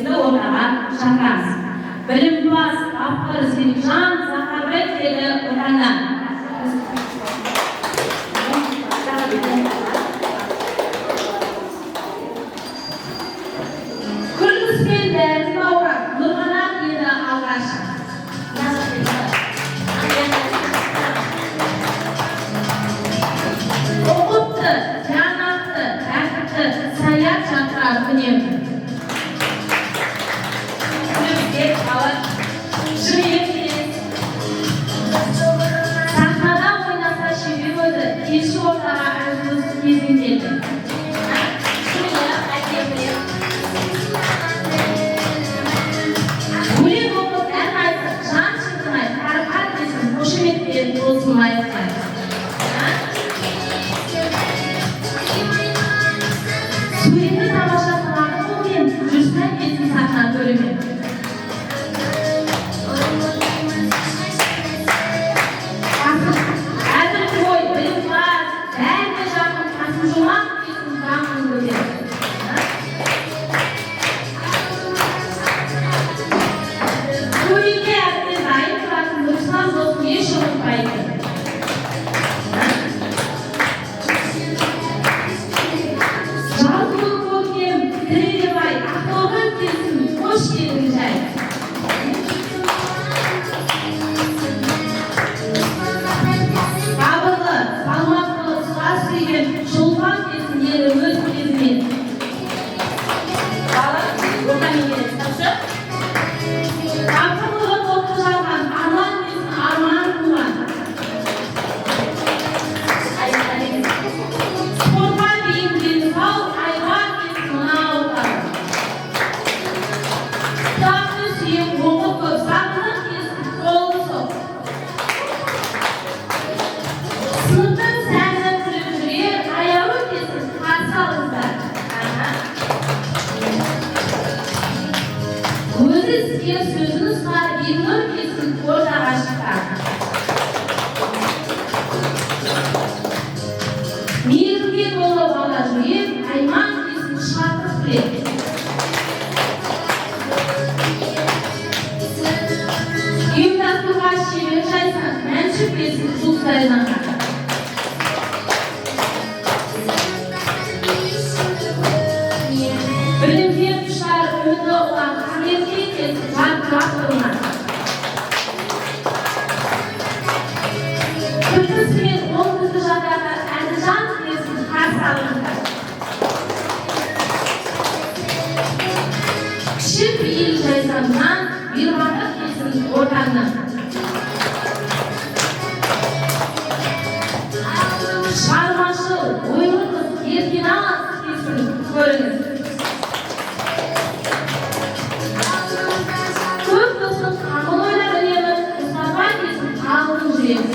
өзіңізді ортаға шақырамыз. Білімпаз автор Серікжан Захарбек келі отаннан. Күлкіспен дәрі бауырап, Нұрғанат еді алғаш. Оқытты, жанатты, тәртіпті, саят жатырар үнемі. Күлімдеп қалып, жымиып келес. Сахнада ойнаса шебер өзі, кеші ортаға әжіміз кезіндеді. Өлең оқып, ән айтып, жан шырқымай, қарқар десін, қошеметпен болсын лайықтай. Суретті тамаша қылады қолмен, жүрсін кетсін сахна төремен. Әзір ой, білімпаз, бәріне жақын, қасым жомарт дейтін даңқын көтерді. Көйге әбден дайын тұратын Нұрислам досын еш ұмытпайды. Жалпы көкем, тірелебай, ақталған келсін, қош келдің жай. Сабырлы, салмақты, сұға сүйген, шолпан келсін ері өз кезімен. Бала, ортамен келесі тапшы. Тапқырлығы толқы жалған, арлан келсін арман туған. Спортқа бейімден сау, айға келсін мына ауылдар. Кітапты сүйіп, оқып көп, сақылық келсін қолы соқ. Сыныптың сәні күліп жүрер, аяуы келсін қарсы алыңыздар. Өзі сізге сөзін ұстар, Бекнұр келсін ортаға шыққан. Мейірімге толы бала жүрек, Айман келсін шаттық білек. Ұйымдастыруға шебер жайсан, мәншіп келсін жұлстай жанған. Білімден ұшар үміті ұлан, қамерге келсін жарқырап тұрған. Күлкісімен он күзді жатарда Әділжан келсін қарсы алыңыздар. Кіші пейіл жайсамнан, Бирбатық келсін ортаңнан. Шығармашыл, ойлы қыз, еркен алас келсін көріңіз. Көп достық қамыл ойлар үнемі, Мұстафа келсін қағылың жүреңіз.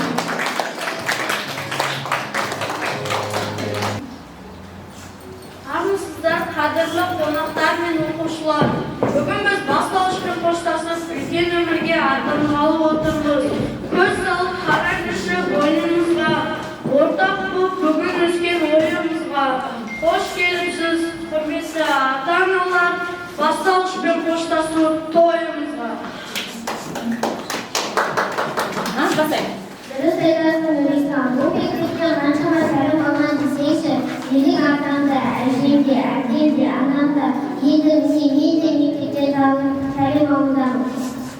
Армысыздар, қадірлі қонақтар мен оқушылар. Бүгін біз бастауышпен қоштасып, үлкен өмірге аттанғалы отырмыз. Көз салып қара кіші ойынымызға, ортақ болып бүгін өскен ойымызға. Қош келіпсіз, құрметті ата-аналар, бастауышпен қоштасу тойымызға. Дұрыс айтасың, Нұрислам. Бұл мектепте қаншама тәлім алған десейші, менің атам да, әжем де, әкем де, анам да, енді міне мен де мектепте тәлім алудамын.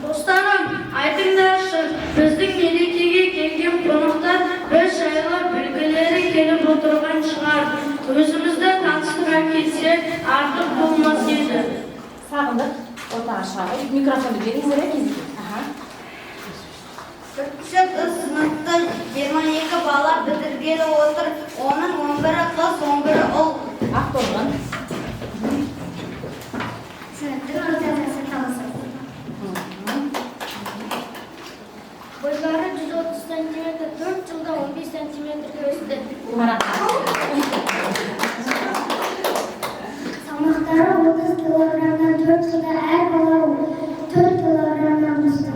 Достарым, айтыңдаршы, біздің мерекеге келген қонақтар бір жайлы білгілері келіп отырған шығар. Өзімізді таныстыра келсе, артық болмас еді. Сағындық, ортаға шығарып, микрофонды беріңіздер кезінде. Бірінші сыныпты 22 бала бітіргелі отыр. Оның 11-і қыз, 11-і ұл. Ақтолған. Сыныптың ортасы тамысы. Бойлары 130 см, 4 жылда 15 см-ге өсті. Салмақтары 30 кг-дан 4 жылда әр бала 4 кг-дан өсті.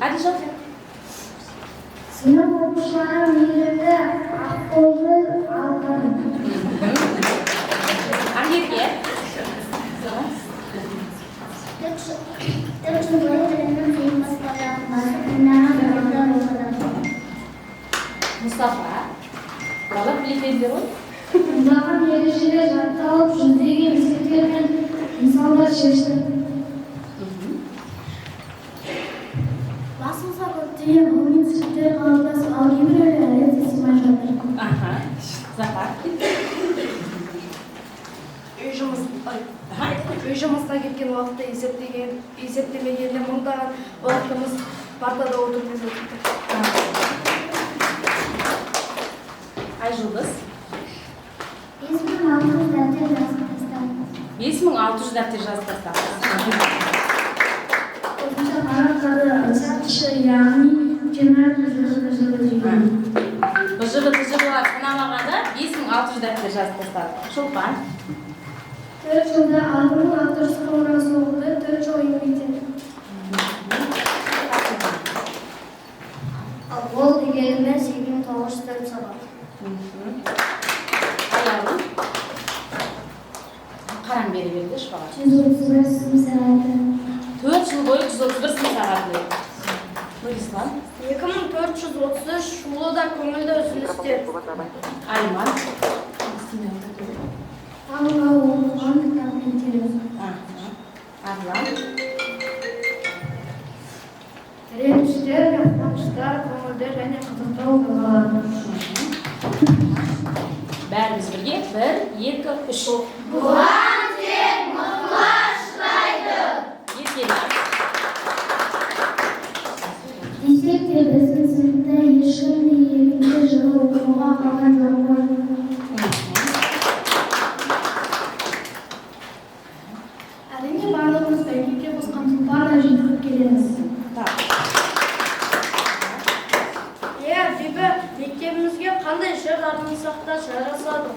Әділжан. Сынып оқушылары мейірімді, аққойлы, алғыр. шешті. Басылса көптеген ғылыми түсініктер қалыптасып, ал кейбіреулері әлі де сыймай жатыр. Захар. Үй жұмысына кеткен уақытты есептемегенде мыңдаған уақытымыз партада отырып өтті. Айжұлдыз. 5600 дәптер жазып тастадым. 5600 дәптер жазып тастадыңыз. Қосымша парақтарды айтсаңызшы, яғни 20 жылы деген. БЖВ-ТЖВ-ға санамағанда 5600 дәптер жазып тастадық. Шолпан. 4 жылда 6000 автор сұрауына соғылды, 4 жыл еңбек етті. Ол дегеніміз 2904 сағат. Аялым. Қаран бері берді шпаға. 131 сым сағаты. 4 жыл бойы 131 сым сағат болды. Нұрислам. 2433 шулы да көңілді үзілістер. Айман. Ауылға оқыған кітаптың тересі. Арлан. Реніштерге, қуаныштар, көңілді және қызықты оқиғалар. Бәріміз бірге 1, 2, 3. Бұған тек мұқлаш шырайды. Еркелер. Десек те біздің сыныпта ешкім де елінде жылы оқуға қалған жоқ қой. Әрине барлығымыз мектепке қосқан тұлпардай жеткізіп келеміз. Бибі, мектебімізге қандай жыр арнасақ та жарасады?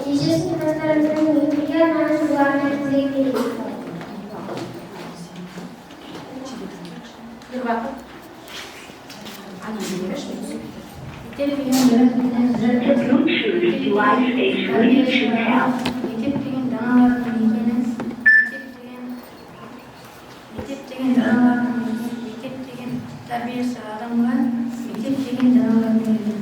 Неше сыныптастарымыздың өмірге арнаған жырларына тілек берейік. Bir bakın. Annem demiş mi? Мектеп деген жыр деген жыр. Мектеп деген даналардың мекені. Мектеп деген даналардың мекені. Мектеп деген тәрбиесі адамға. Мектеп деген даналардың мекені.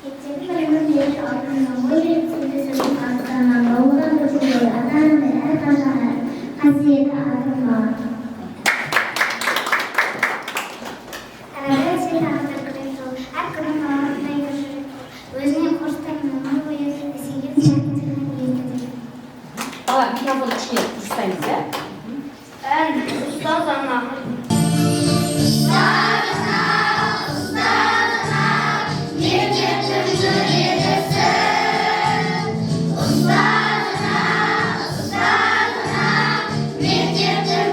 Мектептің өмірдегі алтын ой жетістігінің астана бауырдан өтуге ата-ананың әрқашан қасиеті артылмаған. Әрі сен ақтар күрек жол, әр күні қалағандай бір жүрек жол. Өзіне қоштаймын өмір бойы есейген шәкірттерінің естіді. Балар, микрофонды кішкене дұрыстаймыз, иә? Ән, ұстаз ана. Мектептің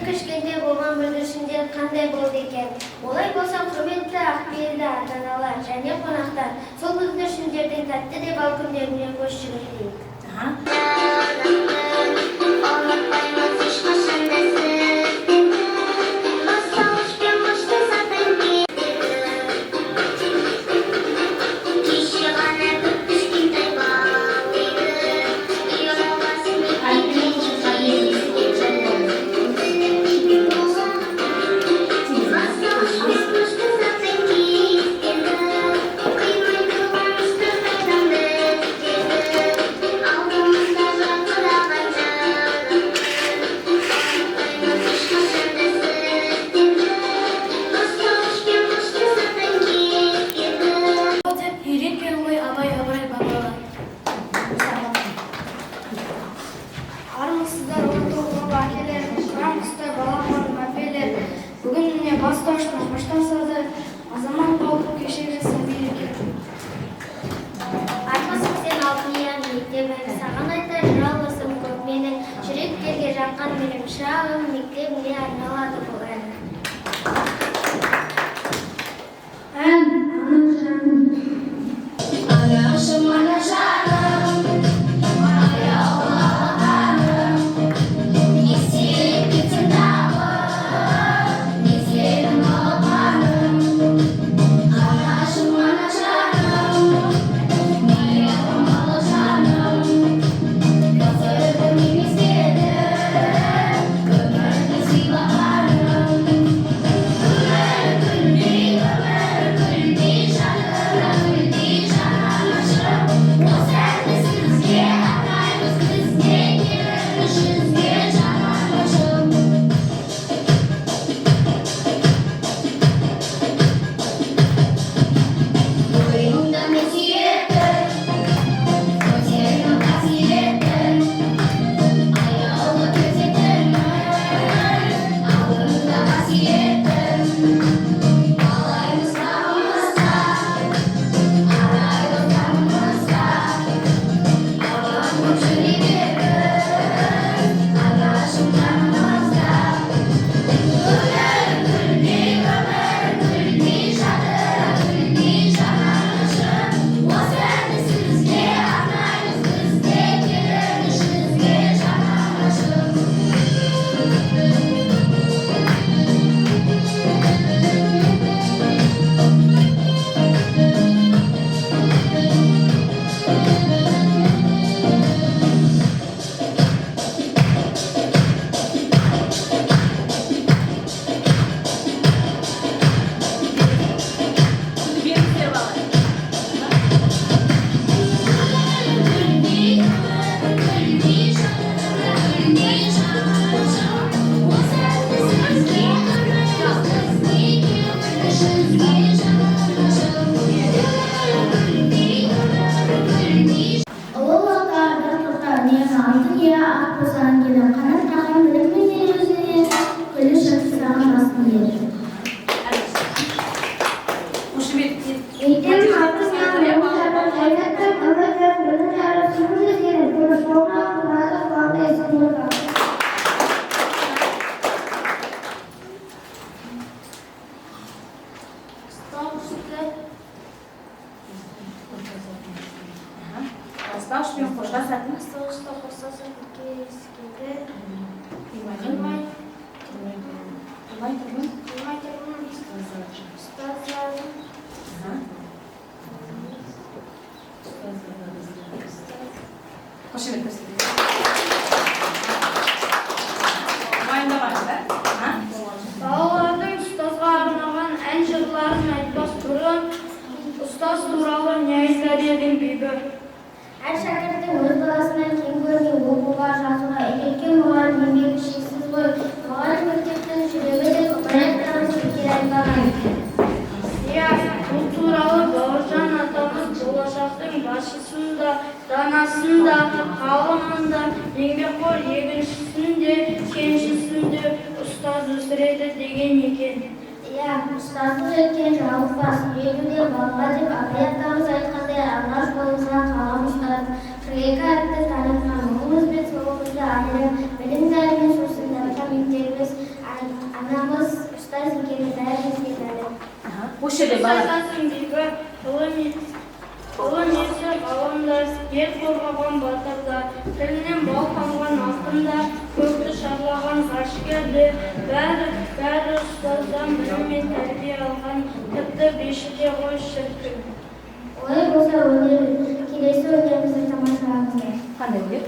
кішкентай болған бүлдіршіндер қандай болды екен? Олай болса, құрметті ақпейілді ата-аналар және қонақтар, сол бүлдіршіндердің тәтті де бал күндеріне көз жүгіртейік. Армысыздар, ұлттық әкелер, құрам құстар, балапан, мәпелер. Бүгін міне бастауыштан қоштасады, азамат болып кешегісін береке. Армысың сен алтын иян мектебің, саған айтар жыралысым көп менің, жүректерге жаққан менің шырағым, мектебіңе айналады бұл ән. Анашым, анашарым, Бастауышпен қоштасатын. Бастауышта қоштасатын кескенде Қимай қошемет көрсетеді. Уайымда барыңдар. Балалардың ұстазға арналған ән жырларын айтпас бұрын, ұстаз туралы не айтар едің бейбі? Әр шәкірттің өз баласынан кем көрмей оқуға, жазуға үйреткен мұғалім еңбегі шексіз ғой. Мұғалім мектептің жүрегі де проекттарымыз бекер айтпаған. Иә, бұл туралы Бауыржан атамыз болашақтың басшысын да, данасын да, ғалымын да, еңбекқор егіншісін де, кеншісін де ұстаз өсіреді деген екен. Иә, ұстаздық еткен жалықпас, үйретуде балға деп Абай атамыз айтқандай алғаш болыңызға қалам ұстаз. 42 әріпті танытқан мұғымыз бен солымызды айырып, білім зәрімен сусындатқан мектебіміз Көшеде бала. Айтасың бейбі, ұлы несі ғаламда, ел қорғаған батырда, тілінен бал тамған ақында, көкті шарлаған ғарышкерде, бәрі ұстаздан білім мен тәрбие алған, тіпті бешіде ғой шіркін. Олай болса өнер, келесі өнерімізді тамашалаңыздар. Қандай өнер?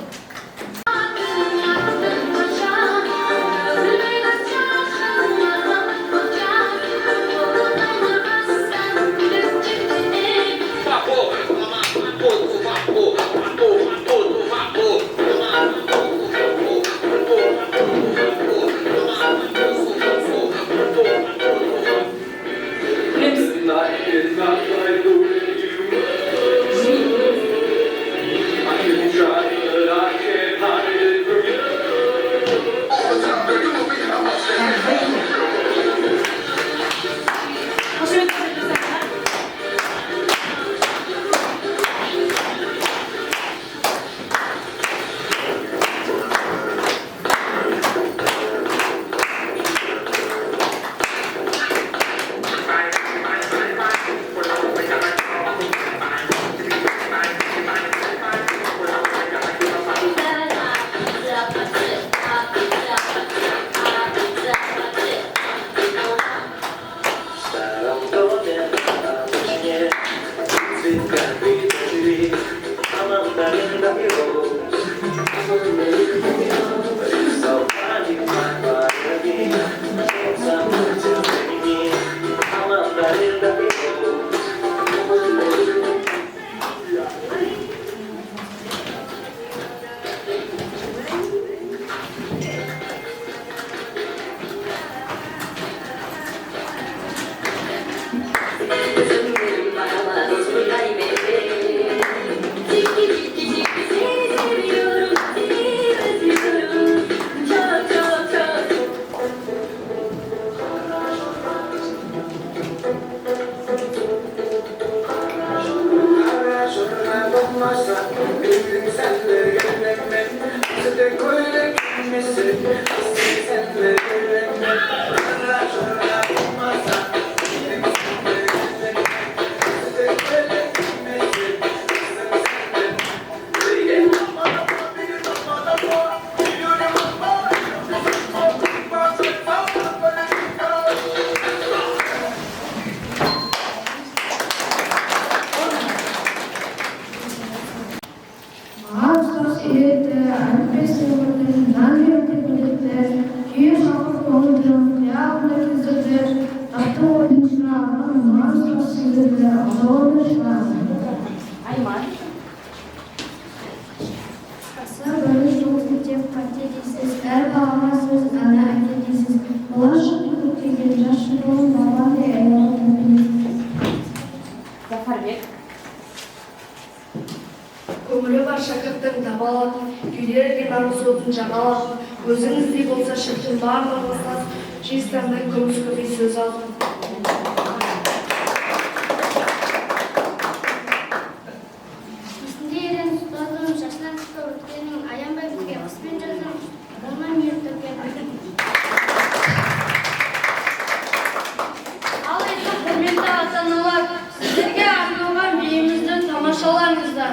Көңілі бар шәкірттің табалатын, күйдерген арыз отын жағалатын, өзіңіздей болса шіркін барлығы саз, жиыстандай күміс көбей сөз алтын. Есінде ерен ұстаздың шашынан қысқа өткенің аянбай бізге қыспен жаздың, адамнан ер төккен. Ал енді құрметті ата-аналар, сіздерге арналған биімізді тамашалаңыздар.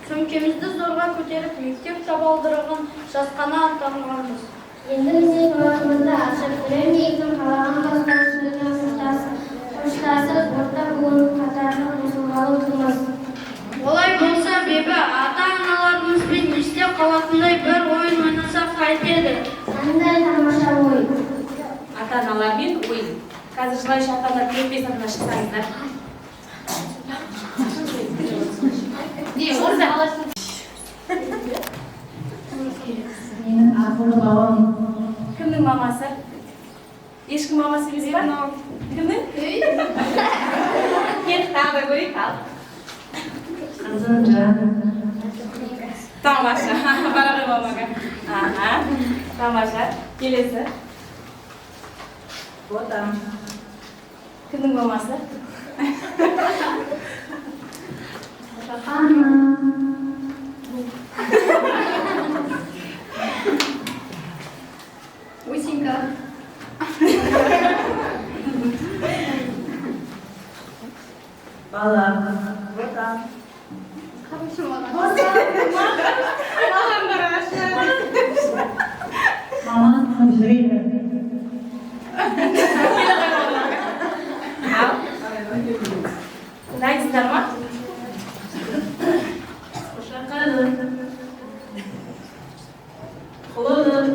сөмкемізді зорға көтеріп мектеп табалдырығын жасқана аттанғанбыз. Енді бізде қаламызды ашып, бірін-екін қалаған бастауышымен қоштасып, орта буынның қатарына қосылғалы тұрмыз. Олай болса бебі, ата-аналарымызбен есте қалатындай бір ойын ойнасақ қайтеді. Қандай тамаша ой. Ата-аналармен ойын. Қазір жылайшы ата-аналар көрпе сатына шықсаңыздар. Не, орда. Менің ақылы бабам. Кімнің мамасы? Ешкім мамасы емес па? Кімнің? Кет, тағы да көрейік, ал. Қызым жаным. Тамаша. Бара ғой мамаға. Аха. Тамаша. Келесі. Ботам. Кімнің мамасы? Усенька. Балам. Ботам. Маман жүрейді. Ал. Дайсыздар ма? Қошаққаным. Құлыным.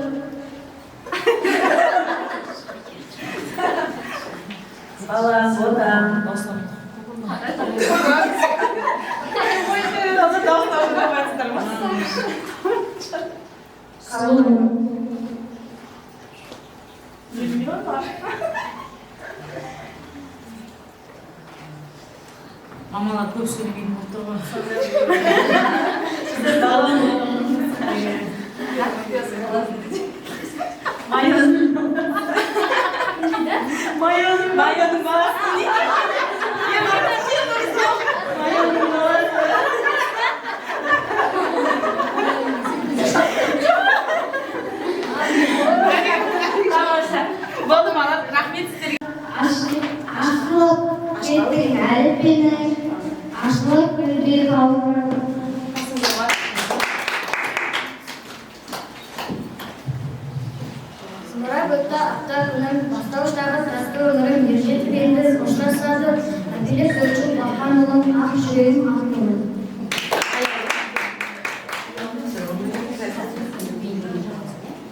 Балам, ботам. Қалым. Мамалар көп сөйлемейтін болып тұр ғой. Балам. Майоның. Майоның баласы не? Майоның баласы. Тамаша. Болды мала, рахмет сіздерге. Ашылып кеткен әліппені, ашылып гүлдер қалдырды. Зымырап өтті апта күнін, бастауыштағы тасты өмірін ержетіп енді қоштасады, әкелік өлшіп баққан ұлын, ақ жүрегін ақ көңіл.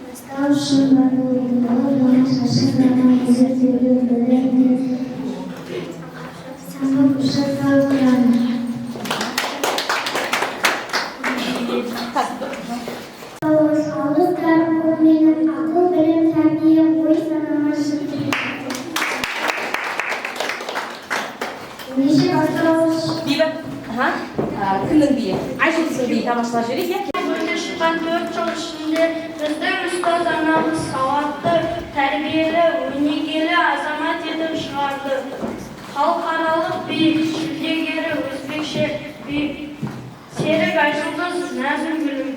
Бастауышын бар ойында, оның шашынған кезіртеуі білінді. Самып ұшырталған. Алыстарын көрменің ақыл білім тәрбие ой санама шықты. Неше бастауыш? Бейбіт. Кімнің биі? Айшылсың биі тамашалап жіберейік, иә? Önde çıkan 4 yıl içinde bizden ustaz anamız savattı, terbiyeli, önegeli azamat edip çıkardı. Halkaralık bir şüphegeri Özbekçe bir Serek Ayşıldız Nazım Gülüm.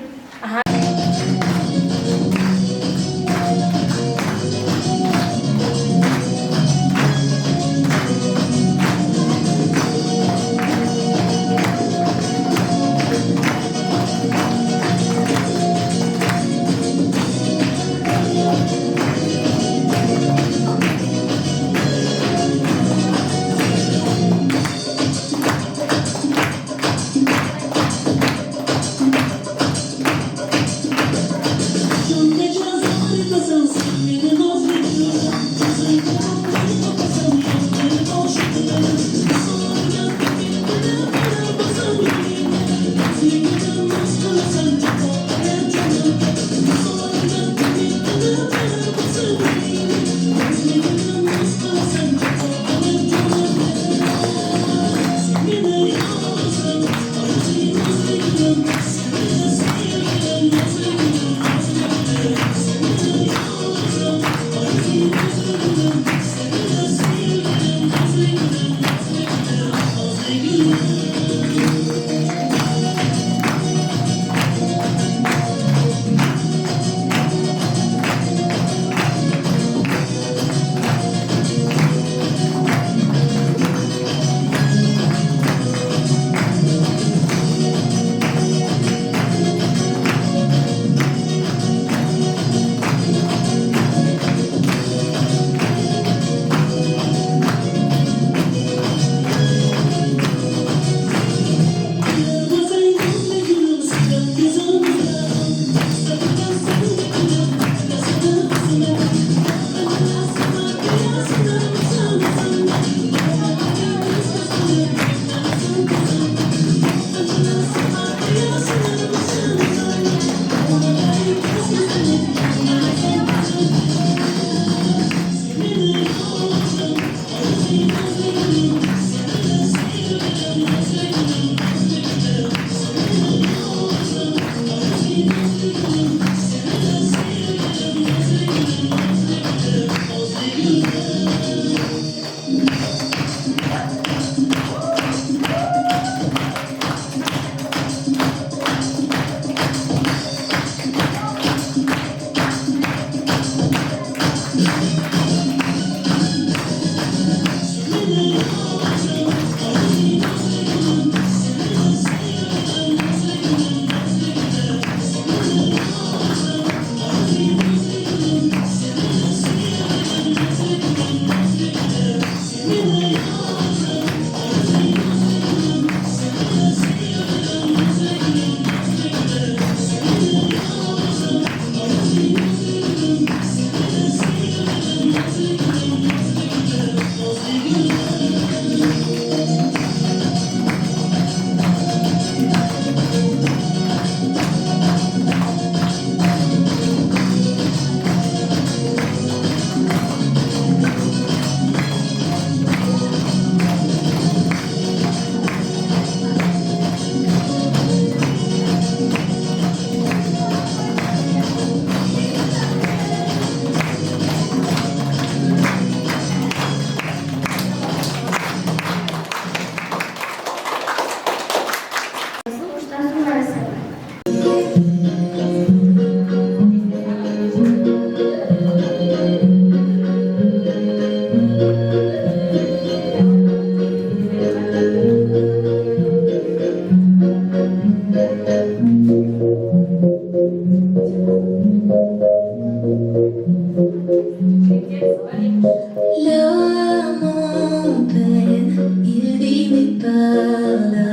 L'homme en peine, il vit mais par la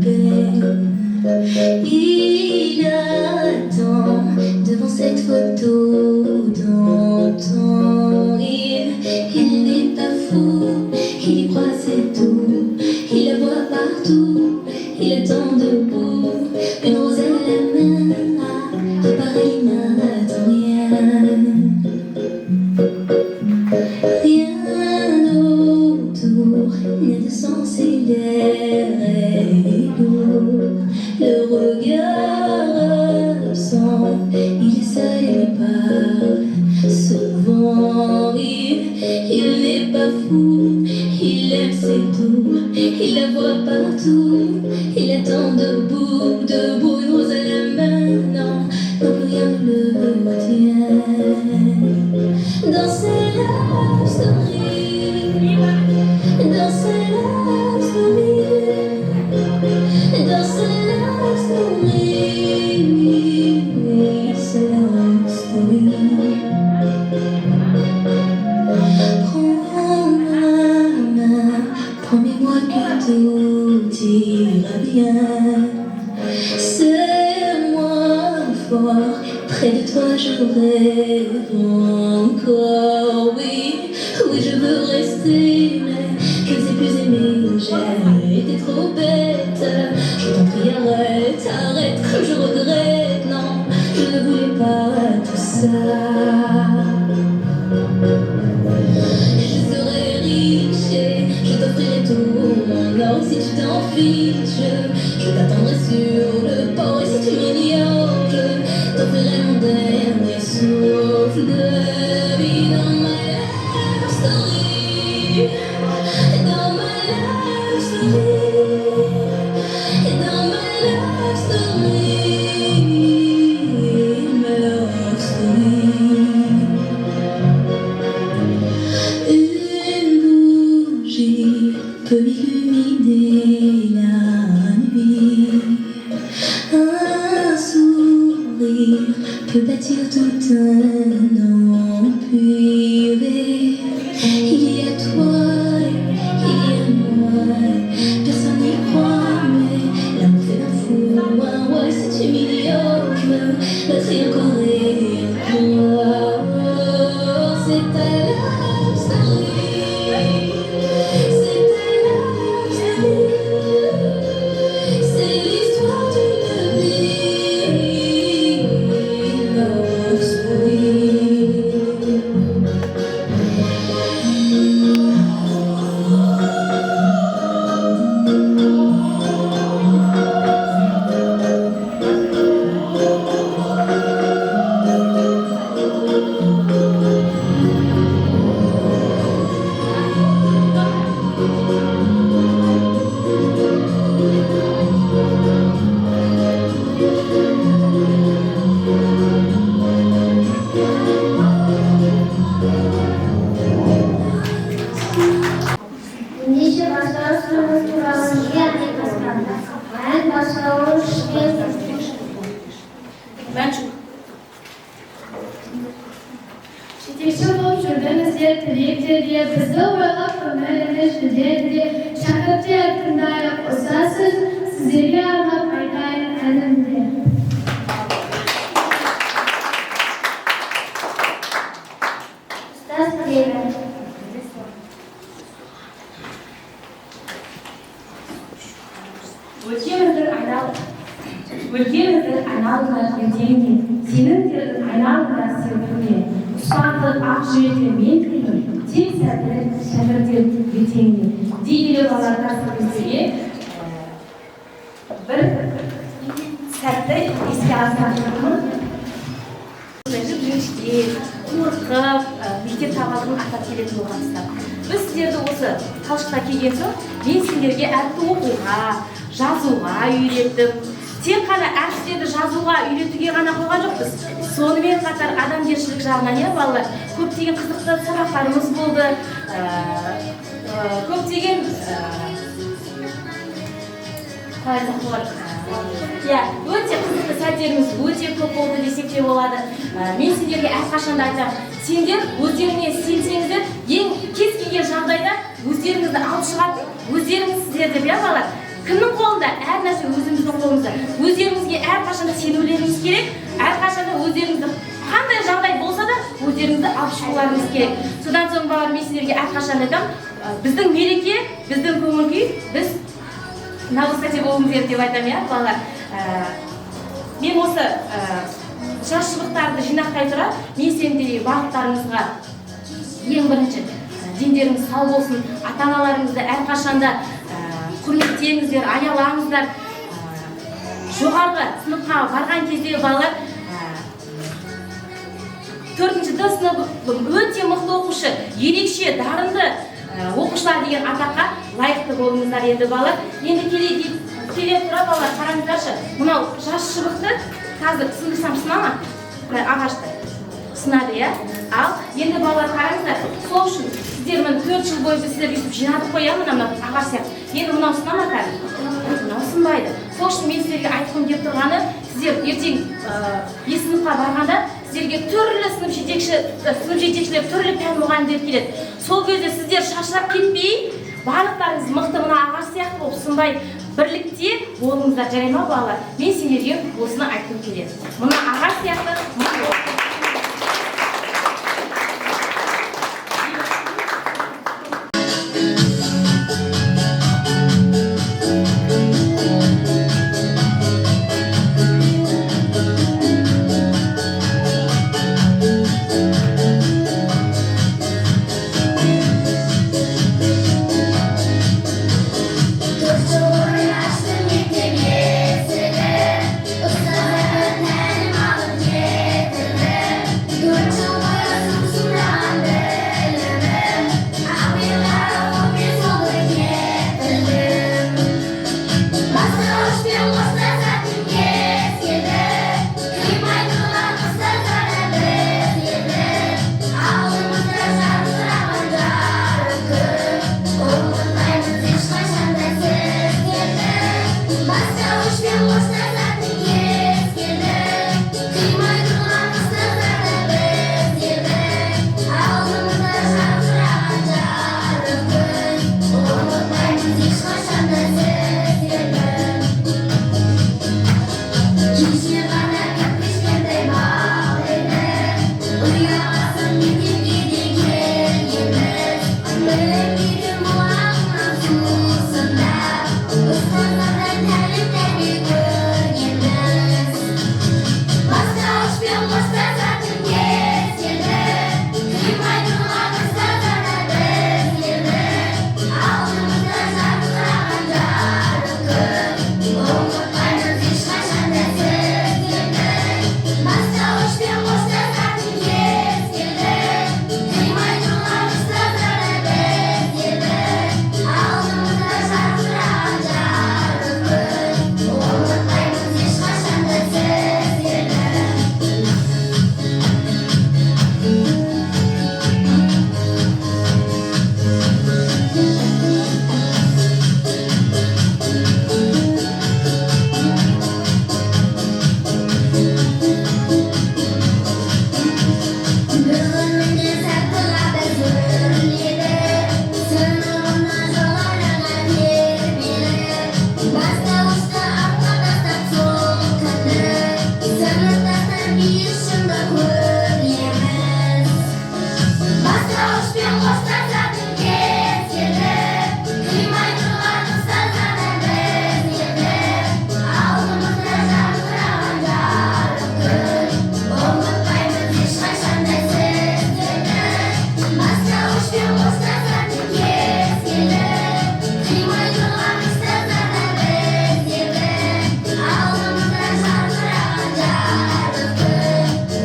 peine. Il attend devant cette photo d'antan. Il n'est pas fou, il y croit c'est tout. Il la voit partout, il attend debout. Une rose à la main, de pareil n'attend rien. Rien autour n'est de sens et l'air est lourd. Le regard absent, il est seul et lui parle souvent. Il n'est pas fou, il aime c'est tout. Il la voit partout, il attend debout, debout, une rose à la main. Non, non plus rien ne le retient. Dans ses love story, dans ses love story, dans ses love story, c'est love story. Prends ma main, promets-moi que tout ira bien. Serre-moi fort, près de toi je rêve encore. Oui, oui je veux rester, mais je ne sais plus aimer. J'ai été trop bête, je t'en prie arrête, arrête, que je regrette. Non, je ne voulais pas tout ça. Je serai riche et je t'offrirai tout mon or. Si tu t'en fiches, je t'attendrai sur le port. Et si tu m'ignores, je t'offrirai mon dernier souffle de vie. Dans ma love story, dans ma love story, dans ma love story, ma love story. Une bougie peut illuminer la nuit. Un sourire peut bâtir tout un empire. Il y a toi, il y a moi. Personne n'y croit, mais l'amour fait d'un fou un roi. Si tu m'ignores, je me battrai encore et encore. C'est ta love story, c'est ta love story, c'est l'histoire d'une vie. Love story. Жетекші болып жүрдіңіздер, тілектерде бізді ойлап көңіліміз жүдеді. Шәкірттер тыңдайық ұстазсыз, сіздерге арнап айтайын әнімді. Ұстаз деймін. Өлкеміздің айналына ертеңіне, сеніңдердің айналына сенбірме. Ұстаздық ақ жүректе мен тілеймін, тек сәтті шәкірттер ертеңіне. Дейгелі балалар кәсібіміздегі бір сәтті еске алсақ. Біріншіден қорқып, мектеп табалдырығын аттап келетін болғансыздар. Біз сіздерді осы талшықта келген соң, мен сендерге әріпті оқуға, жазуға үйреттім. Тек қана әріптерді жазуға үйретуге ғана қойған жоқпыз. Сонымен қатар адамгершілік жағынан балалар көптеген қызықты сабақтарымыз болды. Көптеген өте қызықты сәттеріміз өте көп болды десек те болады. Мен сендерге әрқашанда айтамын, сендер өздеріңе сенсеңіздер, ең кез келген жағдайда өздеріңізді алып шығатын, өздеріңіз сіздерді балалар. Кімнің қолында? Әр нәрсе өзіміздің қолымызда. Өздеріңізге әрқашанда сенулеріңіз керек, әрқашанда өздеріңізді қандай жағдай болса да өздеріңізді алып шығуларыңыз керек. Содан соң балалар, мен сіздерге әрқашанда айтамын, біздің мереке, біздің көңіл күй, біз на высоте болуымыз керек деп айтамын, балалар. Мен осы жас шыбықтарды жинақтай тұра, мен сендерге бағыттарыңызға ең бірінші дендеріңіз сау болсын, ата-аналарыңызды әрқашанда құрметтеңіздер, аялаңыздар. Жоғарғы сыныпқа барған кезде балалар 4-ді сынып өте мықты оқушы, ерекше, дарынды оқушылар деген атаққа лайықты болыңыздар еді балалар. Енді келе тұра балалар, қараңыздаршы, мынау жас шыбықты қазір сындырсам сына ма? Ағашты сынады, ал енді балалар қараңыздар, сол үшін сіздер 4 жыл бойы сіздерге жинадық қоя, мынау ағаш сияқты. Енді мынау сына ма кәдім? Мынау сынбайды. Сол үшін мен сіздерге айтқым келіп тұрғаны, сіздер ертең сыныпқа барғанда сіздерге түрлі сынып жетекшілер, түрлі пән мұғалімдер келеді. Сол кезде сіздер шашырап кетпей, барлықтарыңыз мықты мына ағаш сияқты болып сынбай бірлікте болыңыздар, жарай ма балалар? Мен сендерге осыны айтқым келеді. Мына ағаш сияқты мықты болып. Usta öğretmenim alın Boşlasadık kes gelip Kıymay durgan ustazana biz gelip Ağzımızda şarkıran jarıkır Unutmayımız hiç kaçanda siz gelip Başka uçtum boşlasadık kes gelip Kıymay durgan ustazana biz gelip Ağzımızda şarkıran jarıkır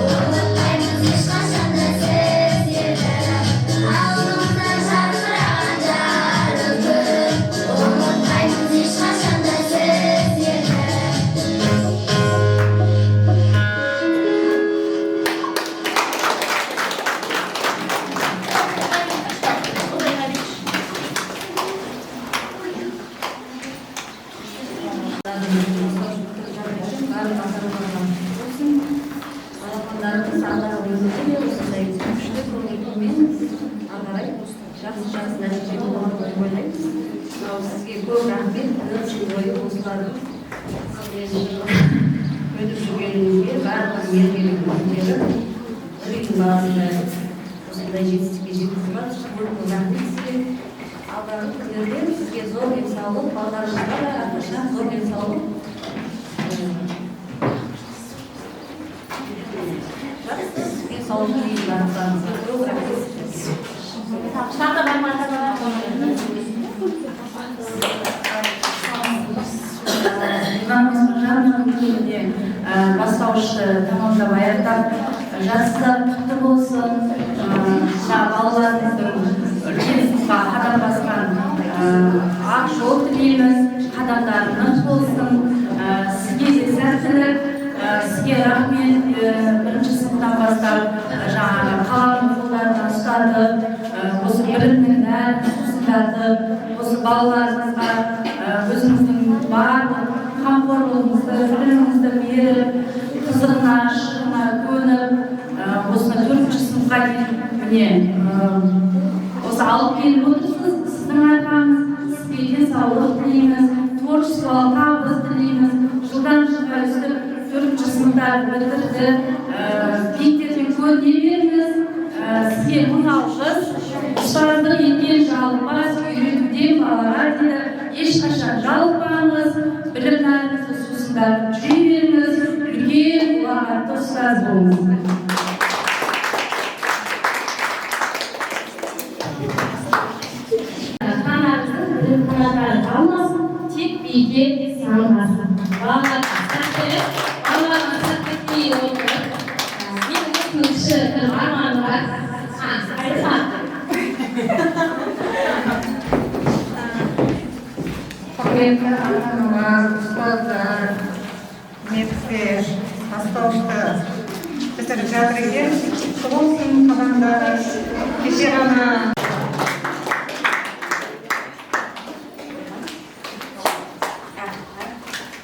Unutmayımız hiç kaçanda siz gelip Ağzımızda şarkıran jarıkır Unutmayımız hiç kaçanda siz gelip Балапандарымыз алдағы өмірде осындай күшті көңіл-күймен ары қарай жақсы нәтиже болады деп ойлаймыз. Ал сізге көп рахмет. 4 жыл бойы осылардың өтіп жүргеніңізге барлық ергерлігіңіздегі үрейдің баласында осындай жетістікке жеткізіп жатыр. Көп рахмет сізге. Алдағы күндерде сізге зор денсаулық, балаларыңызға да әрқашан зор денсаулық. Денсаулық тілеймін барлықтарыңызға. Көп рахмет. Шарта бармағанда Иван Мұсқожанов мектебінде бастауышты тамамдап аяқтап жасыңыздар құтты болсын. Балаларыңыздың үлкен сыныпқа қадам басқан ақ жол тілейміз. Қадамдарыңыз болсын. Сізге де сәттілік, сізге рахмет. Бірінші сыныптан бастап жаңағы қалам қолдарына ұстатып, осы білімнің бәрін сусындатып, осы балаларыңызға өзіңіздің барлық қамқорлығыңызды, біліміңізді беріп, қызығына, шығына көніп, осыны 4-ші сыныпқа дейін міне осы алып келіп отырсыз. Сіздің арқаңыз, сізге денсаулық тілейміз, творчестволық табыс тілейміз. Жылдан жылға өстіп 4-ші сыныптарды бітірді. Биіктерден көріне беріңіз. Сізге мың алғыс. Ұстаздық еткен жалықпас, үйретуден балалар дейді. Ешқашан жалықпаңыз. Білім нәріңізді сусындатып жүре беріңіз. Үлкен ұлағатты ұстаз болыңыз. Қанағыздың білім қанаттары қалмасын, тек биікке самғасын. Балаларға сәттілік, балаларға сәттілік отырып, менің кіші арманым бар. Айтма. Құрметті ата-аналар, ұстаздар, мектептер, бастауышты бітіріп жатыр екен. Құтты болсын қадамдар. Кеше ғана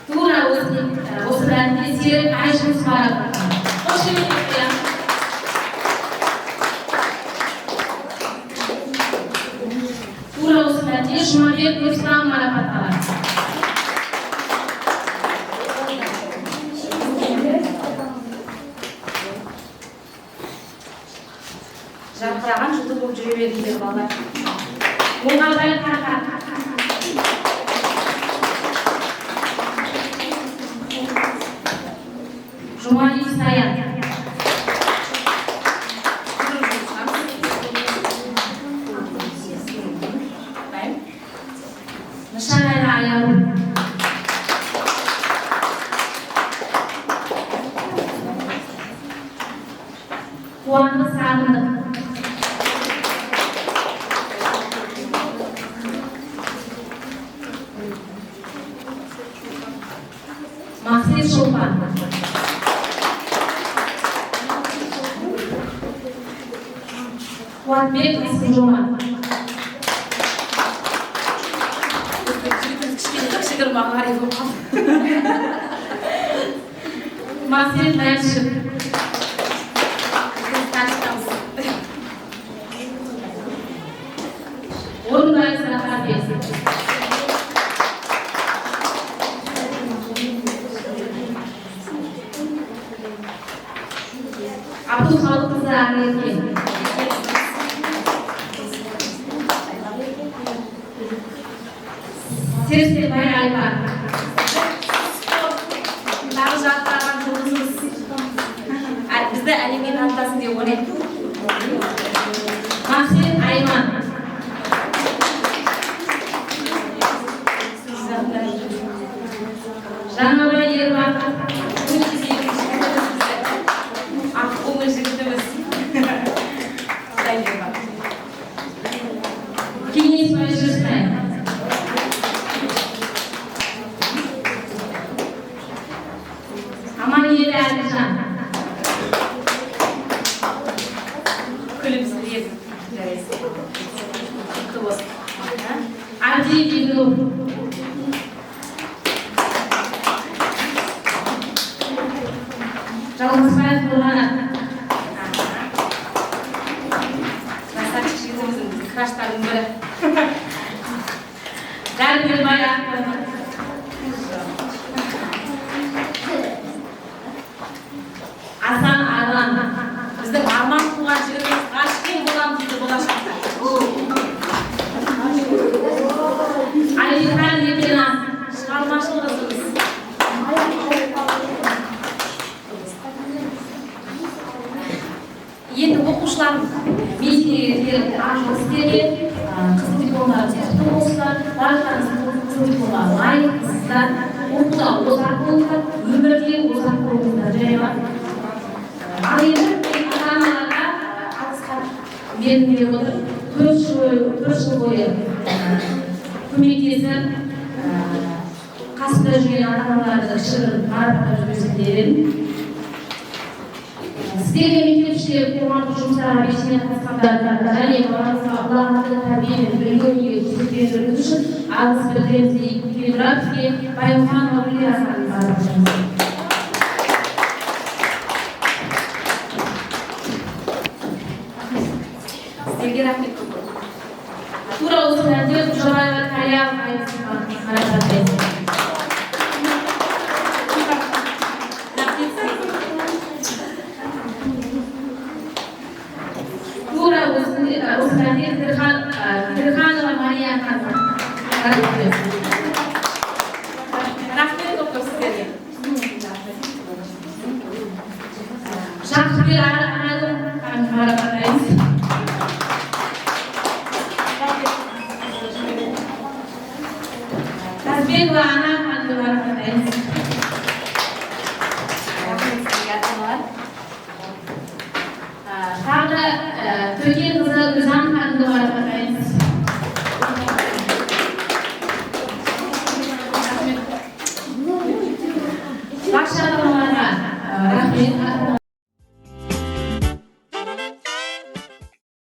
Тура осыдан серік Айшымыз барып. Қошемет етпейін. Тура осыдан Жұмабек Рустам марапатталады. Жарқыраған жұлдыз болып жүре беріңіздер балалар. Оңалбай қарқат. Жұмали Саян. Нышанайла Аяру. Қуандық Сағындық. Мақсет Шолпан. Қуатбек Исқожоман. кішкене мағари болып қалды. Мақсет Мәншіп. Орынбай Сахарбек. Абдулхалыққызы Ақерке. Serset Bayraeva. Тағы жақтаған жұлдызымыз. Бізді әлемге танытасың деп ойлаймын. Mahsen Ayman. Жаңабай Ербақов. Аққоңыр жігітіміз. Кенес Байжырстай. Аманелі Әлжан. Күлімсіреп жарайсың. Құтты болсын. Арди Бегулов. Жалғызбаев Нұрғанат. Красавчик жігітіміздің краштардың бірі. Дәрбелбай Ақын. Асан Арлан. Біздің арман қуған жігітіміз ғашықпен боламыз дейді болашақта. Алихан Лейтенант. Шығармашыл қызымыз. Енді оқушыларым Митингтерге арқылы істеген қызыл дипломдары құтты болсындар, барлықтарыңыздың қызыл дипломға лайықсыздар, оқуда озат болыңыздар, өмірде озат болыңыздар, және бар. Ал енді ата-аналарға алғыс хат беріліп отыр. 4 жыл бойы көмектесіп, қасында жүрген ата-аналарды шырын марапаттап жүргендерін. Сіздерге мектепшілер қоғамдық жұмыстарға белсене қатысқандарына және балаңызға Аллахтың тәрбие мен білім өнеге жеткізгендеріңіз үшін алғыс білдіреміз дейік. Келграфке Байымханова Гүлия ханымды марапаттаймыз. сіздерге рахмет. Тура осы сәтте Жабайға Калияов марапаттаймыз. Тура осы сәтте Кирханова Мария ханымды марапаттаймыз. Рахмет доктор сіздерге. Жақсыбек